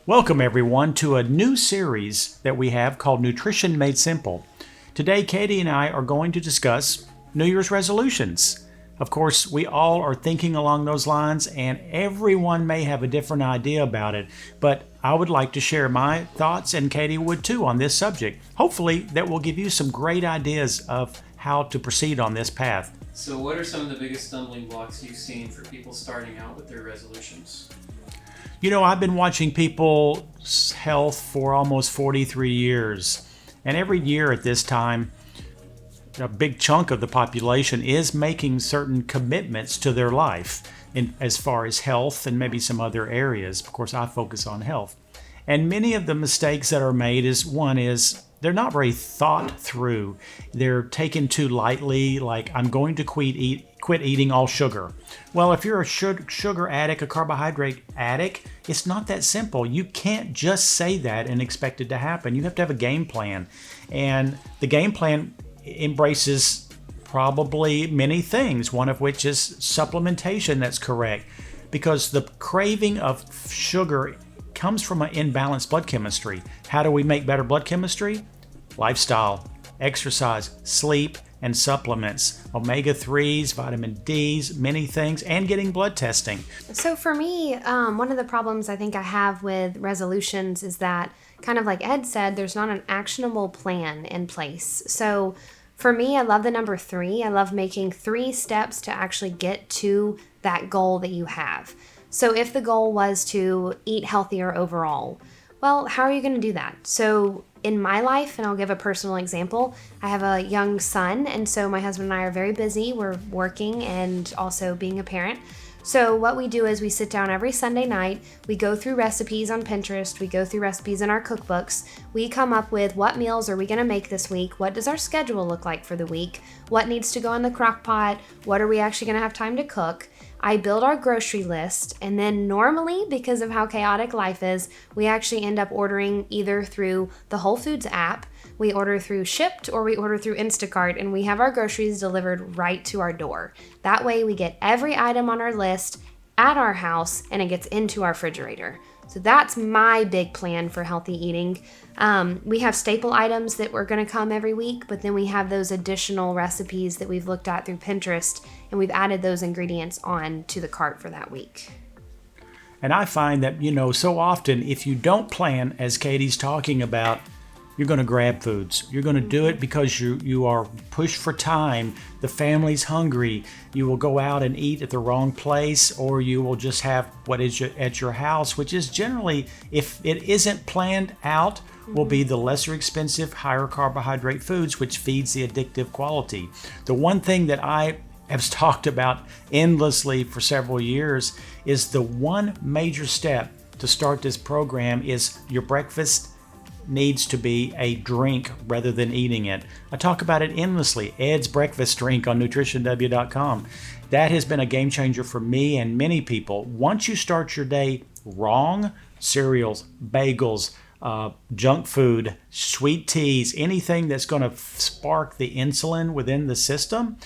Welcome, everyone, to a new series that we have called Nutrition Made Simple. Today, Katie and I are going to discuss New Year's resolutions. Of course, we all are thinking along those lines, and everyone may have a different idea about it, but I would like to share my thoughts, and Katie would too, on this subject. Hopefully, that will give you some great ideas of how to proceed on this path. So what are some of the biggest stumbling blocks you've seen for people starting out with their resolutions? You know, I've been watching people's health for almost 43 years, and every year at this time, a big chunk of the population is making certain commitments to their life as far as health and maybe some other areas. Of course, I focus on health. And many of the mistakes that are made is they're not very thought through. They're taken too lightly, like I'm going to quit eating all sugar. Well, if you're a sugar addict, a carbohydrate addict, it's not that simple. You can't just say that and expect it to happen. You have to have a game plan. And the game plan embraces probably many things, one of which is supplementation that's correct. Because the craving of sugar comes from an imbalanced blood chemistry. How do we make better blood chemistry? Lifestyle, exercise, sleep, and supplements, omega-3s, vitamin Ds, many things, and getting blood testing. So for me, one of the problems I think I have with resolutions is that, kind of like Ed said, there's not an actionable plan in place. So for me, I love the number 3. I love making 3 steps to actually get to that goal that you have. So if the goal was to eat healthier overall, well, how are you going to do that? So in my life, and I'll give a personal example, I have a young son, and so my husband and I are very busy. We're working and also being a parent. So what we do is we sit down every Sunday night, we go through recipes on Pinterest, we go through recipes in our cookbooks, we come up with what meals are we going to make this week, what does our schedule look like for the week, what needs to go in the crock pot, what are we actually going to have time to cook. I build our grocery list, and then normally, because of how chaotic life is, we actually end up ordering either through the Whole Foods app, we order through Shipt, or we order through Instacart, and we have our groceries delivered right to our door. That way we get every item on our list at our house, and it gets into our refrigerator. So that's my big plan for healthy eating. We have staple items that are going to come every week, but then we have those additional recipes that we've looked at through Pinterest, and we've added those ingredients on to the cart for that week. And I find that, so often if you don't plan, as Katie's talking about, you're going to grab foods. You're going to do it because you are pushed for time. The family's hungry. You will go out and eat at the wrong place, or you will just have what is at your house, which is generally, if it isn't planned out, will be the lesser expensive, higher carbohydrate foods, which feeds the addictive quality. The one thing that I have talked about endlessly for several years is the one major step to start this program is your breakfast needs to be a drink rather than eating it. I talk about it endlessly. Ed's breakfast drink on nutritionw.com. That has been a game changer for me and many people. Once you start your day wrong, cereals, bagels, junk food, sweet teas, anything that's going to spark the insulin within the system,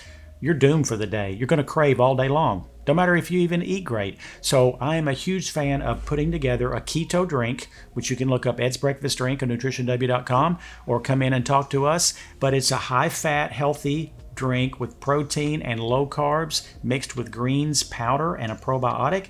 you're doomed for the day. You're going to crave all day long. Don't matter if you even eat great. So I am a huge fan of putting together a keto drink, which you can look up Ed's Breakfast Drink on nutritionw.com or come in and talk to us. But it's a high-fat, healthy drink with protein and low carbs mixed with greens powder and a probiotic.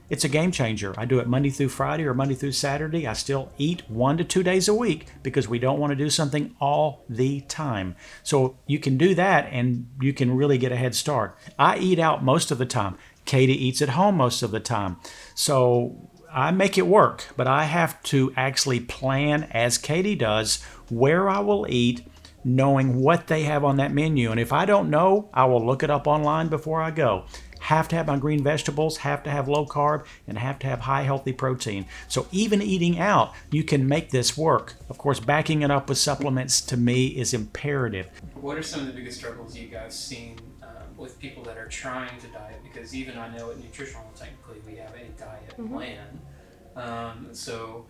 It's a game changer. I do it Monday through Friday or Monday through Saturday. I still eat 1 to 2 days a week because we don't want to do something all the time. So you can do that and you can really get a head start. I eat out most of the time. Katie eats at home most of the time. So I make it work, but I have to actually plan, as Katie does, where I will eat, knowing what they have on that menu. And if I don't know, I will look it up online before I go. Have to have my green vegetables, have to have low carb, and have to have high healthy protein. So even eating out, you can make this work. Of course, backing it up with supplements to me is imperative. What are some of the biggest struggles you guys seen with people that are trying to diet? Because even I know at Nutritional, technically, we have a diet plan. So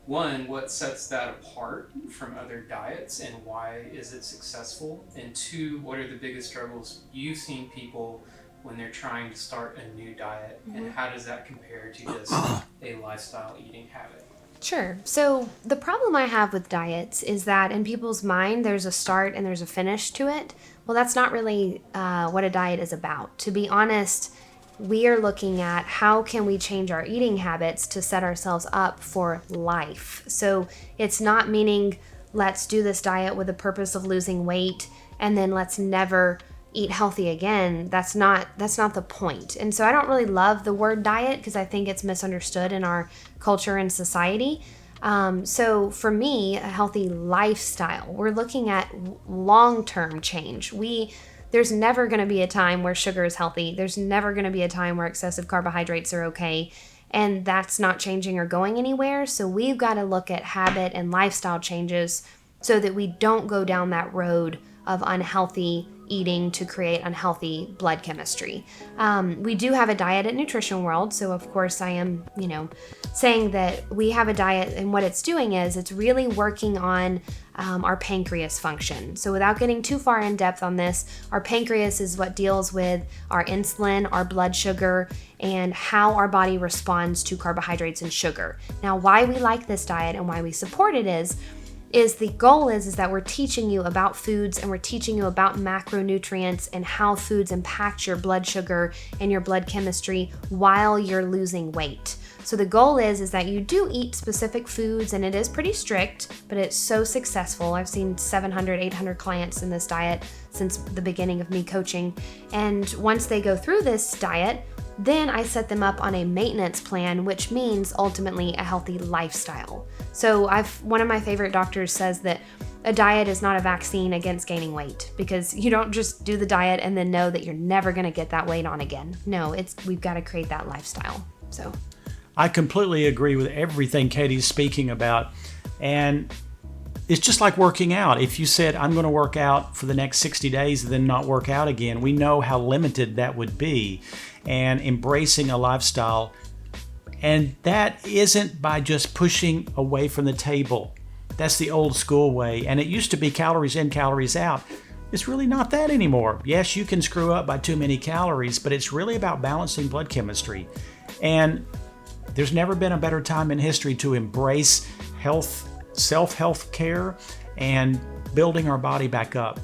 one, what sets that apart from other diets and why is it successful? And two, what are the biggest struggles you've seen people when they're trying to start a new diet, and how does that compare to just a lifestyle eating habit? Sure. So the problem I have with diets is that in people's mind, there's a start and there's a finish to it. Well, that's not really what a diet is about. To be honest, we are looking at how can we change our eating habits to set ourselves up for life. So it's not meaning let's do this diet with the purpose of losing weight and then let's never eat healthy again. That's not the point. And so I don't really love the word diet because I think it's misunderstood in our culture and society. So for me, a healthy lifestyle, we're looking at long-term change. There's never going to be a time where sugar is healthy. There's never going to be a time where excessive carbohydrates are okay. And that's not changing or going anywhere. So we've got to look at habit and lifestyle changes so that we don't go down that road of unhealthy eating to create unhealthy blood chemistry. We do have a diet at Nutrition World, so of course I am, saying that we have a diet, and what it's doing is it's really working on our pancreas function. So without getting too far in depth on this, our pancreas is what deals with our insulin, our blood sugar, and how our body responds to carbohydrates and sugar. Now, why we like this diet and why we support it is the goal is that we're teaching you about foods and we're teaching you about macronutrients and how foods impact your blood sugar and your blood chemistry while you're losing weight. So the goal is that you do eat specific foods, and it is pretty strict, but it's so successful. I've seen 700, 800 clients in this diet since the beginning of me coaching. And once they go through this diet, then I set them up on a maintenance plan, which means ultimately a healthy lifestyle. So one of my favorite doctors says that a diet is not a vaccine against gaining weight, because you don't just do the diet and then know that you're never going to get that weight on again. No, we've got to create that lifestyle. So I completely agree with everything Katie's speaking about. And it's just like working out. If you said, I'm going to work out for the next 60 days and then not work out again, we know how limited that would be. And embracing a lifestyle, and that isn't by just pushing away from the table. That's the old school way. And it used to be calories in, calories out. It's really not that anymore. Yes, you can screw up by too many calories, but it's really about balancing blood chemistry. And there's never been a better time in history to embrace health, self-health care, and building our body back up.